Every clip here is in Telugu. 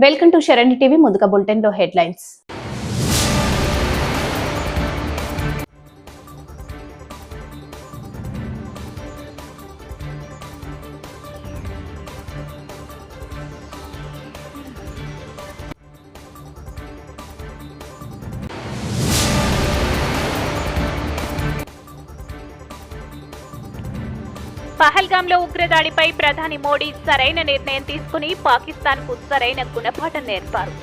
Welcome to Sharani TV. ముందుగా బులెటిన్ లో హెడ్లైన్స్. పహల్గాంలో ఉగ్రదాడిపై ప్రధాని మోడీ సరైన నిర్ణయం తీసుకుని పాకిస్తాన్కు సరైన గుణపాఠం నేర్పారు.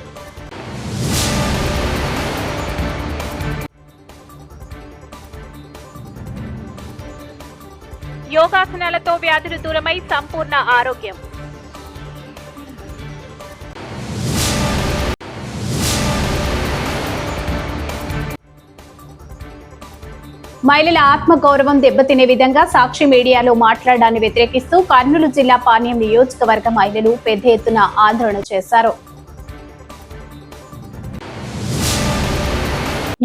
యోగాసనాలతో వ్యాధులు దూరమై సంపూర్ణ ఆరోగ్యం. మహిళల ఆత్మగౌరవం దెబ్బతినే విధంగా సాక్షి మీడియాలో మాట్లాడడాన్ని వ్యతిరేకిస్తూ కర్నూలు జిల్లా పాణ్యం నియోజకవర్గ మహిళలు పెద్ద ఎత్తున ఆందోళన చేశారు.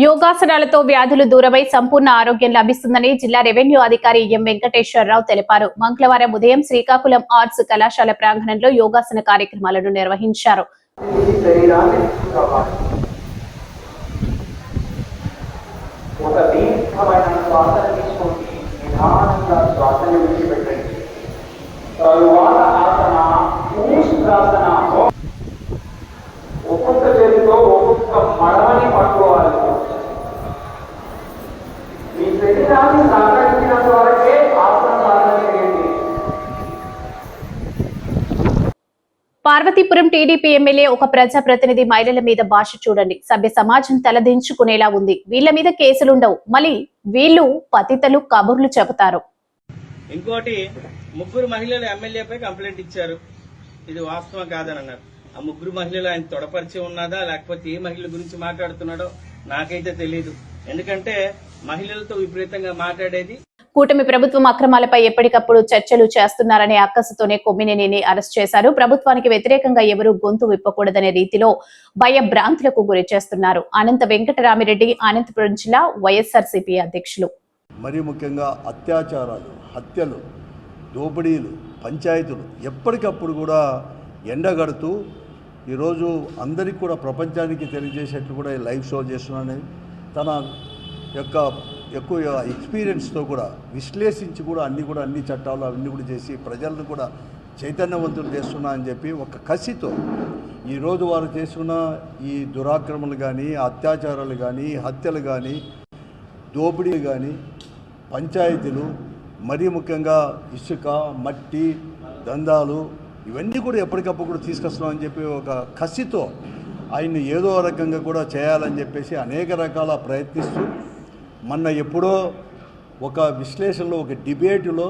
యోగాసనాలతో వ్యాధులు దూరమై సంపూర్ణ ఆరోగ్యం లభిస్తుందని జిల్లా రెవెన్యూ అధికారి ఎం వెంకటేశ్వరరావు తెలిపారు. మంగళవారం ఉదయం శ్రీకాకుళం ఆర్ట్స్ కళాశాల ప్రాంగణంలో యోగాసన కార్యక్రమాలను నిర్వహించారు. ఒక దీర్ఘమైన శ్వాస తీసుకోండి, నిదానంగా శ్వాసను విడిచిపెట్టండి. తరువాత ఆసన ఊష్ట్రాసన. ఒక్కొక్క చేతితో ఒక్కొక్క మడమని పట్టుకోవాలి. మీ శరీరాన్ని సహకరించినంత వరకే ఆసన సాధన చేయండి. పార్వతీపురం టీడీపీ ఎమ్మెల్యే ఒక ప్రజాప్రతినిధి మహిళల మీద భాష చూడండి, సభ్య సమాజం తలదించుకునేలా ఉంది. వీళ్ళ మీద కేసులుండవు, మళ్ళీ వీళ్ళు పతితలు కబుర్లు చెబుతారు. ఇంకోటి, ముగ్గురు మహిళలు ఎమ్మెల్యేపై కంప్లైంట్ ఇచ్చారు. ఇది వాస్తవం కాదని అన్నారు. ఆ ముగ్గురు మహిళలు ఆయన తొడపరిచి ఉన్నదా లేకపోతే ఏ మహిళల గురించి మాట్లాడుతున్నాడో నాకైతే తెలియదు. ఎందుకంటే మహిళలతో విపరీతంగా మాట్లాడేది. కూటమి ప్రభుత్వం అక్రమాలపై ఎప్పటికప్పుడు చర్చలు చేస్తున్నారనే అక్కసుతోనే కొమ్మినేనిని అరెస్ట్ చేశారు. ప్రభుత్వానికి వ్యతిరేకంగా ఎవరూ గొంతు విప్పకూడదనే రీతిలో భయభ్రాంతులకు గురి చేస్తున్నారు. అనంత వెంకటరామిరెడ్డి, అనంతపురం జిల్లా వైఎస్ఆర్సీపీ అధ్యక్షులు. మరి ముఖ్యంగా అత్యాచారాలు, హత్యలు, దోపిడీలు, పంచాయతీలు ఎప్పటికప్పుడు కూడా ఎండగడుతూ ఈరోజు అందరికీ కూడా ప్రపంచానికి తెలియజేసేట్లు కూడా లైవ్ షో చేస్తున్నానని తన యొక్క ఎక్కువ ఎక్స్పీరియన్స్తో కూడా విశ్లేషించి కూడా అన్ని చట్టాలు అవన్నీ కూడా చేసి ప్రజలను కూడా చైతన్యవంతులు చేస్తున్నా అని చెప్పి ఒక కసితో ఈరోజు వారు చేస్తున్న ఈ దురాక్రమణలు కానీ, అత్యాచారాలు కానీ, హత్యలు కానీ, దోపిడీలు కానీ, పంచాయతీలు, మరీ ముఖ్యంగా ఇసుక, మట్టి దందాలు ఇవన్నీ కూడా ఎప్పటికప్పుడు కూడా తీసుకొస్తున్నామని చెప్పి ఒక కసితో ఆయన్ని ఏదో రకంగా కూడా చేయాలని చెప్పేసి అనేక రకాల ప్రయత్నిస్తూ మొన్న ఎప్పుడో ఒక విశ్లేషణలో, ఒక డిబేటులో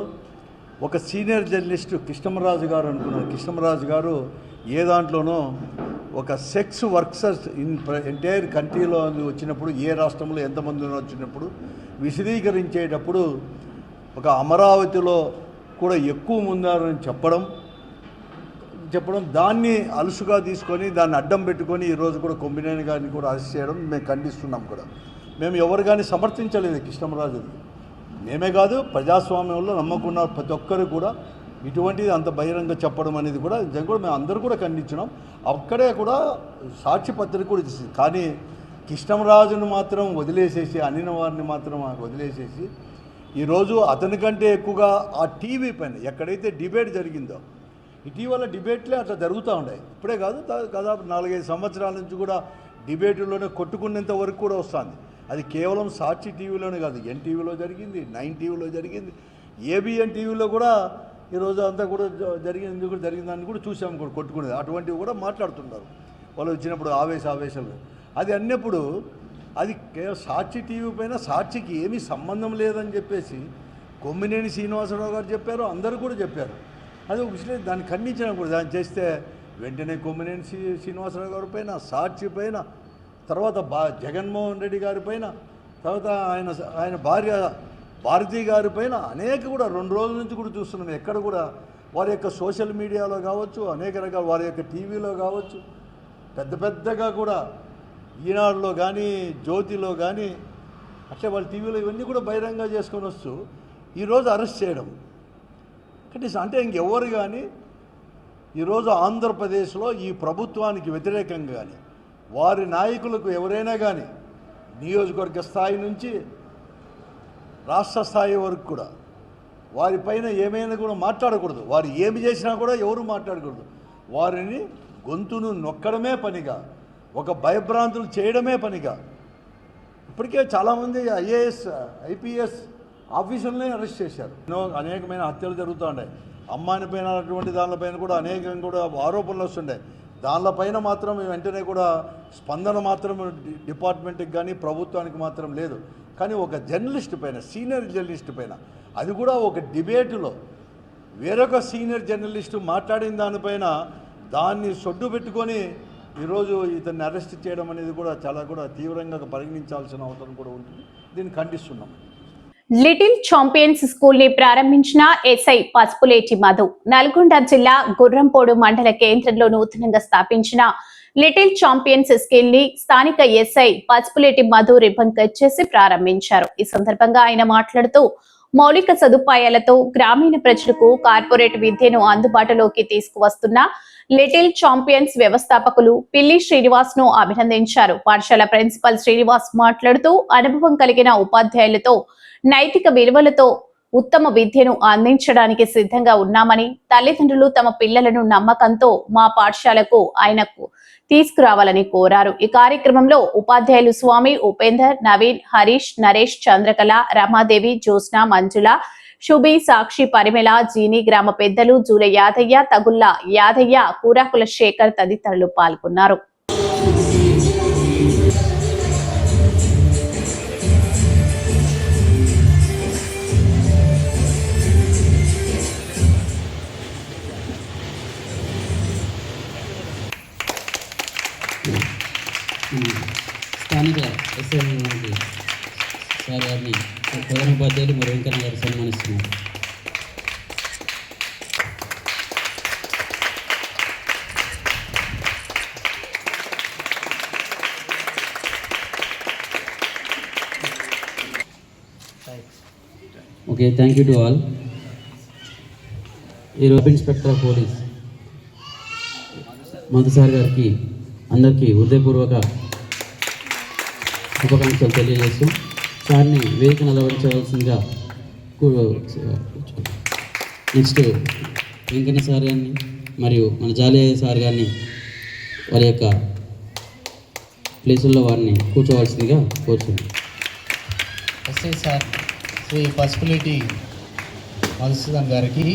ఒక సీనియర్ జర్నలిస్టు కృష్ణమరాజు గారు అనుకున్నారు. కృష్ణమరాజు గారు ఏ దాంట్లోనో ఒక సెక్స్ వర్కర్స్ ఎంటైర్ కంట్రీలో వచ్చినప్పుడు, ఏ రాష్ట్రంలో ఎంతమంది వచ్చినప్పుడు విశదీకరించేటప్పుడు ఒక అమరావతిలో కూడా ఎక్కువ ముందారని చెప్పడం దాన్ని అలుసుగా తీసుకొని దాన్ని అడ్డం పెట్టుకొని ఈరోజు కూడా కొమ్మినేని గారిని కూడా అరెస్ట్ చేయడం మేము ఖండిస్తున్నాం. కూడా మేము ఎవరు కానీ సమర్థించలేదు కృష్ణమరాజుని. మేమే కాదు, ప్రజాస్వామ్యంలో నమ్మకున్న ప్రతి ఒక్కరు కూడా ఇటువంటిది అంత బహిరంగ చెప్పడం అనేది కూడా నిజంగా కూడా మేము అందరూ కూడా ఖండించినాం. అక్కడే కూడా సాక్షి పత్రిక కూడా ఇచ్చింది. కానీ కృష్ణమరాజును మాత్రం వదిలేసేసి, అనిన వారిని మాత్రం వదిలేసేసి ఈరోజు అతని కంటే ఎక్కువగా ఆ టీవీ పైన ఎక్కడైతే డిబేట్ జరిగిందో, ఇటీవల డిబేట్లే అట్లా జరుగుతూ ఉన్నాయి. ఇప్పుడే కాదు, దాదాపు 4-5 సంవత్సరాల నుంచి కూడా డిబేట్లోనే కొట్టుకునేంత వరకు కూడా వస్తుంది. అది కేవలం సాక్షి టీవీలోనే కాదు, ఎన్టీవీలో జరిగింది, 9 టీవీలో జరిగింది, ఏబిఎన్ టీవీలో కూడా ఈరోజు అంతా కూడా జరిగిందని కూడా చూసాము. కూడా కొట్టుకునేది అటువంటివి కూడా మాట్లాడుతున్నారు వాళ్ళు వచ్చినప్పుడు ఆవేశాలు. అది అన్నప్పుడు అది కేవలం సాక్షి టీవీ పైన సాక్షికి ఏమీ సంబంధం లేదని చెప్పేసి కొమ్మినేని శ్రీనివాసరావు గారు చెప్పారు, అందరూ కూడా చెప్పారు. అది ఒక విషయం, దాన్ని ఖండించినా కూడా దాన్ని చేస్తే వెంటనే కొమ్మినేని శ్రీనివాసరావు గారి పైన, సాక్షి పైన, తర్వాత జగన్మోహన్ రెడ్డి గారి పైన, తర్వాత ఆయన భార్య భారతి గారి పైన అనేక కూడా 2 రోజుల నుంచి కూడా చూస్తున్నాం. ఎక్కడ కూడా వారి యొక్క సోషల్ మీడియాలో కావచ్చు, అనేక రకాల వారి యొక్క టీవీలో కావచ్చు, పెద్దగా కూడా ఈనాడులో కానీ, జ్యోతిలో కానీ, అట్లే వాళ్ళ టీవీలో ఇవన్నీ కూడా బహిరంగ చేసుకొని వస్తూ ఈరోజు అరెస్ట్ చేయడం అంటే ఇంకెవరు కానీ ఈరోజు ఆంధ్రప్రదేశ్లో ఈ ప్రభుత్వానికి వ్యతిరేకంగా కానీ వారి నాయకులకు ఎవరైనా కానీ నియోజకవర్గ స్థాయి నుంచి రాష్ట్ర స్థాయి వరకు కూడా వారిపైన ఏమైనా కూడా మాట్లాడకూడదు. వారు ఏమి చేసినా కూడా ఎవరు మాట్లాడకూడదు. వారిని గొంతును నొక్కడమే పనిగా, ఒక భయభ్రాంతులు చేయడమే పనిగా ఇప్పటికే చాలామంది ఐఏఎస్ ఐపీఎస్ ఆఫీసర్లనే అరెస్ట్ చేశారు. అనేకమైన హత్యలు జరుగుతూ ఉన్నాయి. అమ్మాయిని పైన అటువంటి దానిపైన కూడా అనేకంగా కూడా ఆరోపణలు వస్తుంటాయి. దానిపైన మాత్రం వెంటనే కూడా స్పందన మాత్రం డిపార్ట్మెంట్కి కానీ ప్రభుత్వానికి మాత్రం లేదు. కానీ ఒక జర్నలిస్ట్ పైన, సీనియర్ జర్నలిస్ట్ పైన, అది కూడా ఒక డిబేటులో వేరొక సీనియర్ జర్నలిస్టు మాట్లాడిన దానిపైన దాన్ని సొడ్డు పెట్టుకొని ఈరోజు ఇతన్ని అరెస్ట్ చేయడం అనేది కూడా చాలా కూడా తీవ్రంగా పరిగణించాల్సిన అవసరం కూడా ఉంటుంది. దీన్ని ఖండిస్తున్నాం. లిటిల్ ఛాంపియన్స్ స్కూల్ ని ప్రారంభించిన ఎస్ఐ పసుపులేటి మధు. నల్గొండ జిల్లా గుర్రంపోడు మండల కేంద్రంలో నూతనంగా స్థాపించిన లిటిల్ ఛాంపియన్స్ స్కూల్ ని స్థానిక SI Pasupuleti Madhu ribbon cut చేసి ప్రారంభించారు. ఈ సందర్భంగా ఆయన మాట్లాడుతూ మౌలిక సదుపాయాలతో గ్రామీణ ప్రజలకు కార్పొరేట్ విద్యను అందుబాటులోకి తీసుకువస్తున్న లిటిల్ ఛాంపియన్స్ వ్యవస్థాపకులు పిల్లి శ్రీనివాస్ ను అభినందించారు. పాఠశాల ప్రిన్సిపల్ శ్రీనివాస్ మాట్లాడుతూ అనుభవం కలిగిన ఉపాధ్యాయులతో నైతిక విలువలతో ఉత్తమ విద్యను అందించడానికి సిద్ధంగా ఉన్నామని, తల్లిదండ్రులు తమ పిల్లలను నమ్మకంతో మా పాఠశాలకు ఆయనకు తీసుకురావాలని కోరారు. ఈ కార్యక్రమంలో ఉపాధ్యాయులు స్వామి, ఉపేందర్, నవీన్, హరీష్, నరేష్, చంద్రకళ, రమాదేవి, జ్యోత్స్న, మంజుల, శుభి, సాక్షి, పరిమళ, జీని, గ్రామ పెద్దలు జూల యాదయ్య, తగుల్ల యాదయ్య, కూరాకుల శేఖర్ తదితరులు పాల్గొన్నారు. స్థానిక ఎస్ఐ మనకి సార్ గారిని ప్రధాన ఉపాధ్యాయులు మరి వెంకన్న గారు సన్మానిస్తున్నారు. Okay, thank you to all. ఈ sub inspector of police Madhu sir గారికి అందరికీ హృదయపూర్వక శుభాకాంక్షలు తెలియజేస్తూ సార్ని వేదికను అలవరించవలసిందిగా నెక్స్ట్ వెంకన్న సార్ గారిని మరియు మన జాలియా సార్ గారిని వారి యొక్క ప్లేసుల్లో వారిని కూర్చోవలసిందిగా కోరుతున్నాను. ఎస్ఐ సార్ శ్రీ పసుపులేటి మధుసూదన్ గారికి,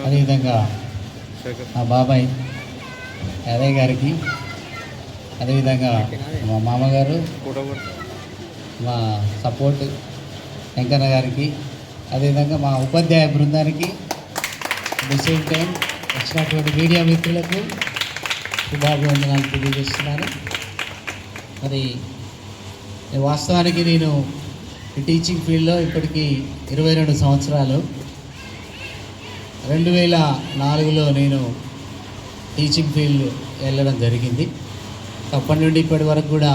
అదేవిధంగా మా బాబాయ్ యాదయ్య గారికి, అదేవిధంగా మా మామగారు, మా సపోర్ట్ వెంకన్న గారికి, అదేవిధంగా మా ఉపాధ్యాయ బృందానికి, ది సేమ్ టైం వచ్చినటువంటి మీడియా మిత్రులకు శుభాభివందనాలు తెలియజేస్తున్నాను. మరి వాస్తవానికి నేను ఈ టీచింగ్ ఫీల్డ్లో ఇప్పటికీ 22 సంవత్సరాలు. 2004లో నేను టీచింగ్ ఫీల్డ్ వెళ్ళడం జరిగింది. అప్పటి నుండి ఇప్పటి వరకు కూడా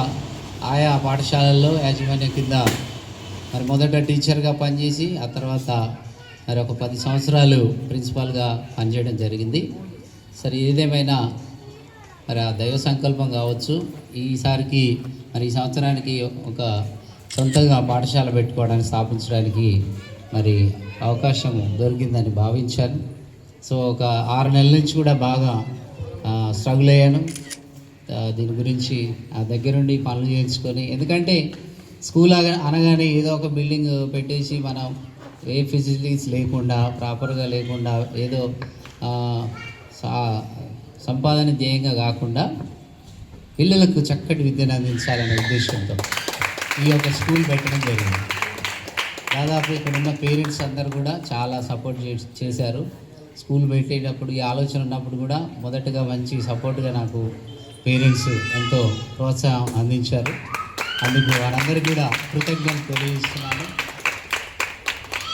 ఆయా పాఠశాలల్లో యాజమాన్యం కింద మరి మొదట టీచర్గా పనిచేసి ఆ తర్వాత మరి ఒక 10 సంవత్సరాలు ప్రిన్సిపాల్గా పనిచేయడం జరిగింది. సరే, ఏదేమైనా మరి ఆ దైవ సంకల్పం కావచ్చు, ఈసారికి మరి ఈ సంవత్సరానికి ఒక సొంతంగా పాఠశాల పెట్టుకోవడానికి స్థాపించడానికి మరి అవకాశం దొరికిందని భావించాను. సో ఒక 6 నెలల నుంచి కూడా బాగా స్ట్రగుల్ అయ్యాను. దీని గురించి దగ్గరుండి పనులు చేయించుకొని, ఎందుకంటే స్కూల్ అనగానే ఏదో ఒక బిల్డింగ్ పెట్టేసి మనం ఏ ఫెసిలిటీస్ లేకుండా, ప్రాపర్గా లేకుండా, ఏదో సంపాదన ధ్యేయంగా కాకుండా పిల్లలకు చక్కటి విద్యను అందించాలనే ఉద్దేశంతో ఈ యొక్క స్కూల్ పెట్టడం జరిగింది. దాదాపు ఇక్కడ ఉన్న పేరెంట్స్ అందరూ కూడా చాలా సపోర్ట్ చేశారు. స్కూల్ పెట్టేటప్పుడు ఈ ఆలోచన ఉన్నప్పుడు కూడా మొదటగా మంచి సపోర్ట్గా నాకు పేరెంట్స్ ఎంతో ప్రోత్సాహం అందించారు. అందుకు వారందరికీ కూడా కృతజ్ఞతలు తెలియజేస్తున్నాను.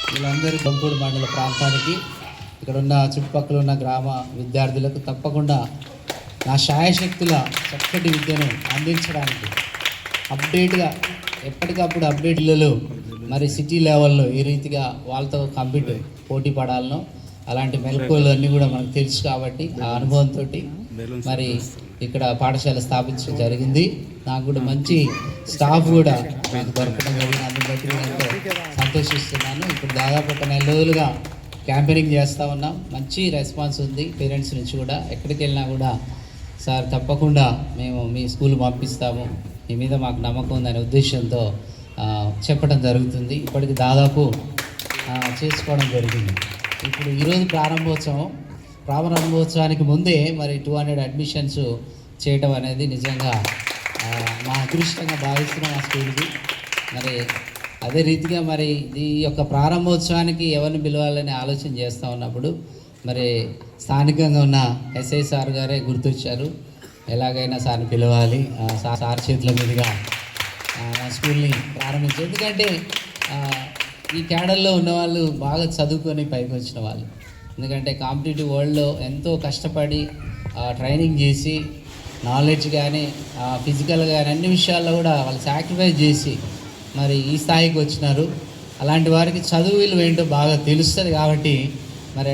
వీళ్ళందరూ గుర్రంపోడు మండల ప్రాంతానికి, ఇక్కడ ఉన్న చుట్టుపక్కల ఉన్న గ్రామ విద్యార్థులకు తప్పకుండా నా శాయశక్తుల చక్కటి విద్యను అందించడానికి అప్డేట్గా ఎప్పటికప్పుడు అప్డేట్లలో మరి సిటీ లెవెల్లో ఏ రీతిగా వాళ్ళతో పోటీ పడాలనో అలాంటి మెలకువలు అన్నీ కూడా మనకు తెలుసు కాబట్టి ఆ అనుభవంతో మరి ఇక్కడ పాఠశాల స్థాపించడం జరిగింది. నాకు కూడా మంచి స్టాఫ్ కూడా నాకు దొరకడం జరిగింది. అందుని బట్టి నేను ఎంతో సంతోషిస్తున్నాను. ఇప్పుడు దాదాపు ఒక నెల రోజులుగా క్యాంపెయినింగ్ చేస్తూ ఉన్నాం. మంచి రెస్పాన్స్ ఉంది పేరెంట్స్ నుంచి కూడా. ఎక్కడికి వెళ్ళినా కూడా సార్ తప్పకుండా మేము మీ స్కూల్ పంపిస్తాము, మీ మీద మాకు నమ్మకం ఉందనే ఉద్దేశంతో చెప్పడం జరుగుతుంది. ఇప్పటికి దాదాపు చేసుకోవడం జరిగింది. ఇప్పుడు ఈరోజు ప్రారంభోత్సవానికి ముందే మరి 200 అడ్మిషన్స్ చేయటం అనేది నిజంగా మా అదృష్టంగా భావిస్తున్నాం ఆ స్కూల్కి. మరి అదే రీతిగా మరి ఈ యొక్క ప్రారంభోత్సవానికి ఎవరిని పిలవాలని ఆలోచన చేస్తూ ఉన్నప్పుడు మరి స్థానికంగా ఉన్న ఎస్ఐ సార్ గారే గుర్తొచ్చారు. ఎలాగైనా సార్ని పిలవాలి, సార్ చేతుల మీదుగా నా స్కూల్ని ప్రారంభించారు. ఎందుకంటే ఈ క్యాడర్లో ఉన్నవాళ్ళు బాగా చదువుకొని పైకి వచ్చిన వాళ్ళు. ఎందుకంటే కాంపిటేటివ్ వరల్డ్లో ఎంతో కష్టపడి ట్రైనింగ్ చేసి నాలెడ్జ్ కానీ ఫిజికల్ కానీ అన్ని విషయాల్లో కూడా వాళ్ళు సాక్రిఫైస్ చేసి మరి ఈ స్థాయికి వచ్చినారు. అలాంటి వారికి చదువు విలువ ఏంటో బాగా తెలుస్తుంది. కాబట్టి మరి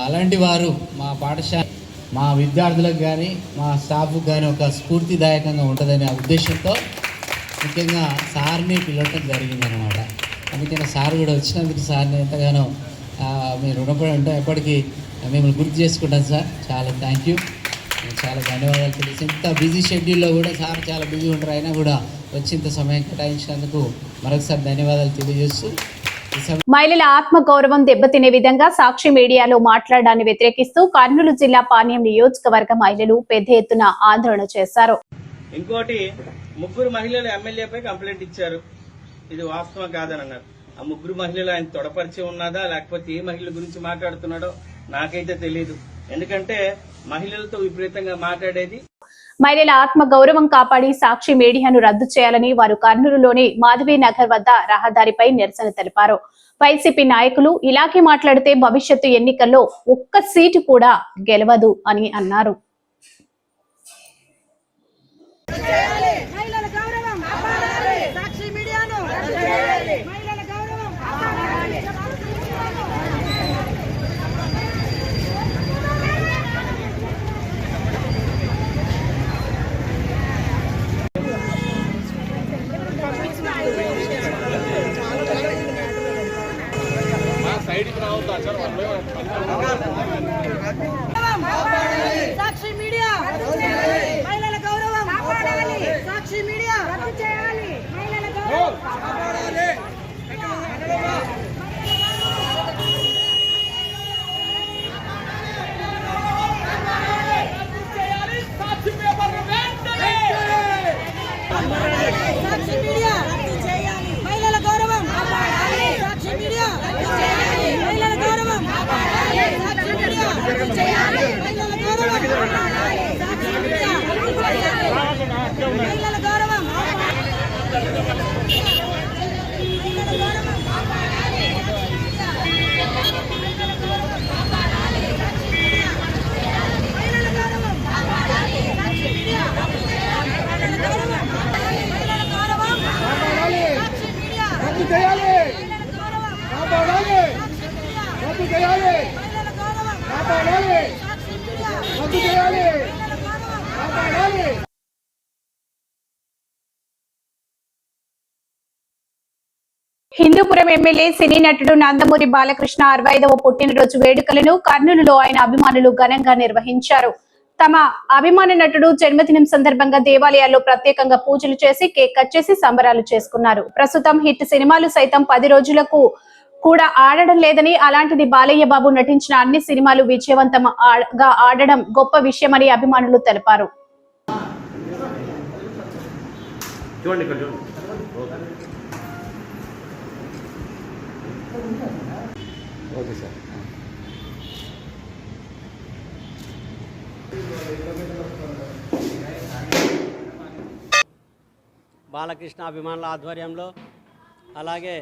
అలాంటి వారు మా పాఠశాల మా విద్యార్థులకు కానీ మా స్టాఫ్కి కానీ ఒక స్ఫూర్తిదాయకంగా ఉంటుందనే ఉద్దేశంతో ముఖ్యంగా సార్ని పిలవటం జరిగిందనమాట. అందుకని సార్ కూడా వచ్చినందుకు సార్ని ఎంతగానో మీరు రుణపడి ఉంటాం. ఎప్పటికీ మిమ్మల్ని గుర్తు చేసుకుంటాం సార్. చాలా థ్యాంక్ యూ, చాలా ధన్యవాదాలు తెలిసి. ఇంత బిజీ షెడ్యూల్లో కూడా సార్ చాలా బిజీ ఉంటారు, అయినా కూడా వచ్చి ఇంత సమయం కేటాయించినందుకు మరొకసారి ధన్యవాదాలు తెలియజేస్తూ మహిళల ఆత్మ గౌరవం దెబ్బతినే విధంగా సాక్షి మీడియాలో మాట్లాడడాన్ని వ్యతిరేకిస్తూ కర్నూలు జిల్లా పాణ్యం నియోజకవర్గ మహిళలు పెద్ద ఎత్తున ఆందోళన చేశారు. ఇంకోటి 3 మహిళలు ఎమ్మెల్యేపై కంప్లైంట్ ఇచ్చారు. ఇది వాస్తవం కాదని అన్నారు. ఆ 3 మహిళలు ఆయన తొడపరిచి ఉన్నదా లేకపోతే ఏ మహిళల గురించి మాట్లాడుతున్నాడో నాకైతే తెలియదు. ఎందుకంటే మహిళలతో విపరీతంగా మాట్లాడేది. మహిళల ఆత్మ గౌరవం కాపాడి సాక్షి మీడియాను రద్దు చేయాలని వారు కర్నూలులోని మాధవి నగర్ వద్ద రహదారిపై నిరసన తెలిపారు. వైసీపీ నాయకులు ఇలాగే మాట్లాడితే భవిష్యత్తు ఎన్నికల్లో ఒక్క సీటు కూడా గెలవదు అని అన్నారు. సాక్షి మీడియా మహిళల గౌరవం కాపాడాలి. సాక్షి మీడియా రద్దు చేయాలి. మహిళల గౌరవం కాపాడాలి. సాక్షి మీడియా రద్దు చేయాలి. మహిళల గౌరవం కాపాడాలి. సాక్షి మీడియా రద్దు చేయాలి. మహిళల గౌరవం కాపాడాలి. సాక్షి మీడియా రద్దు చేయాలి. మహిళల గౌరవం కాపాడాలి. సాక్షి మీడియా రద్దు చేయాలి. మహిళల గౌరవం హిందూపురం ఎమ్మెల్యే సినీ నటుడు నందమూరి బాలకృష్ణ 65వ పుట్టినరోజు వేడుకలను కర్నూలులో ఆయన అభిమానులు ఘనంగా నిర్వహించారు. తమ అభిమాన నటుడు జన్మదినం సందర్భంగా దేవాలయాల్లో ప్రత్యేకంగా పూజలు చేసి కేక్ కట్ చేసి సంబరాలు చేసుకున్నారు. ప్రస్తుతం హిట్ సినిమాలు సైతం 10 రోజులకు కూడా ఆడడం లేదని, అలాంటిది బాలయ్య బాబు నటించిన అన్ని సినిమాలు విజయవంతంగా ఆడడం గొప్ప విషయమని అభిమానులు తెలిపారు. బాలకృష్ణ అభిమానుల ఆధ్వర్యంలో అలాగే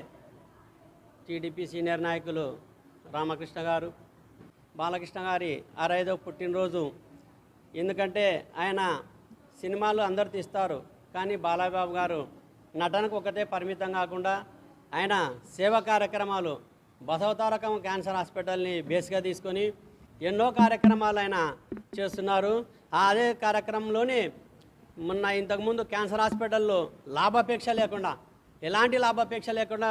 టీడీపీ సీనియర్ నాయకులు రామకృష్ణ గారు బాలకృష్ణ గారి 65వ పుట్టినరోజు. ఎందుకంటే ఆయన సినిమాలు అందరు తీస్తారు, కానీ బాలయ్య బాబు గారు నటనకు ఒకటే పరిమితం కాకుండా ఆయన సేవా కార్యక్రమాలు బసవతారకం క్యాన్సర్ హాస్పిటల్ని బేస్గా తీసుకొని ఎన్నో కార్యక్రమాలు ఆయన చేస్తున్నారు. అదే కార్యక్రమంలోనే మొన్న ఇంతకుముందు క్యాన్సర్ హాస్పిటల్లో లాభాపేక్ష లేకుండా, ఎలాంటి లాభాపేక్ష లేకుండా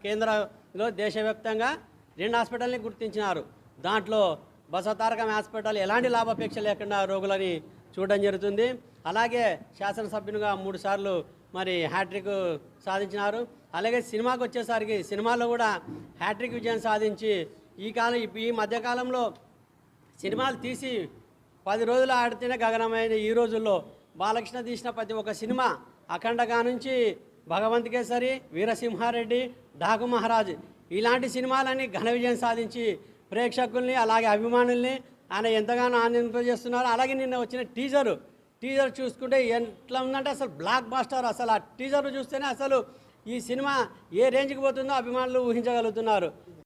కేంద్రంలో దేశవ్యాప్తంగా 2 హాస్పిటల్ని గుర్తించినారు. దాంట్లో బసవతారకం హాస్పిటల్ ఎలాంటి లాభాపేక్ష లేకుండా రోగులని చూడడం జరుగుతుంది. అలాగే శాసనసభ్యునిగా 3 సార్లు మరి హ్యాట్రిక్ సాధించినారు. అలాగే సినిమాకి వచ్చేసరికి సినిమాలో కూడా హ్యాట్రిక్ విజయం సాధించి ఈ మధ్యకాలంలో సినిమాలు తీసి 10 రోజులు ఆడితేనే గగనమైన ఈ రోజుల్లో బాలకృష్ణ తీసిన ప్రతి ఒక్క సినిమా అఖండగా నుంచి భగవంత్ కేసరి, వీరసింహారెడ్డి, డాకు మహారాజ్ ఇలాంటి సినిమాలని ఘన విజయం సాధించి ప్రేక్షకుల్ని అలాగే అభిమానుల్ని ఆయన ఎంతగానో ఆనందింపజేస్తున్నారు. అలాగే నిన్న వచ్చిన టీజర్ చూసుకుంటే ఎట్లా ఉందంటే అసలు బ్లాక్ బాస్టర్. అసలు ఆ టీజర్ చూస్తేనే అసలు ఈ సినిమా ఏ రేంజ్కి పోతుందో అభిమానులు ఊహించగలుగుతున్నారు.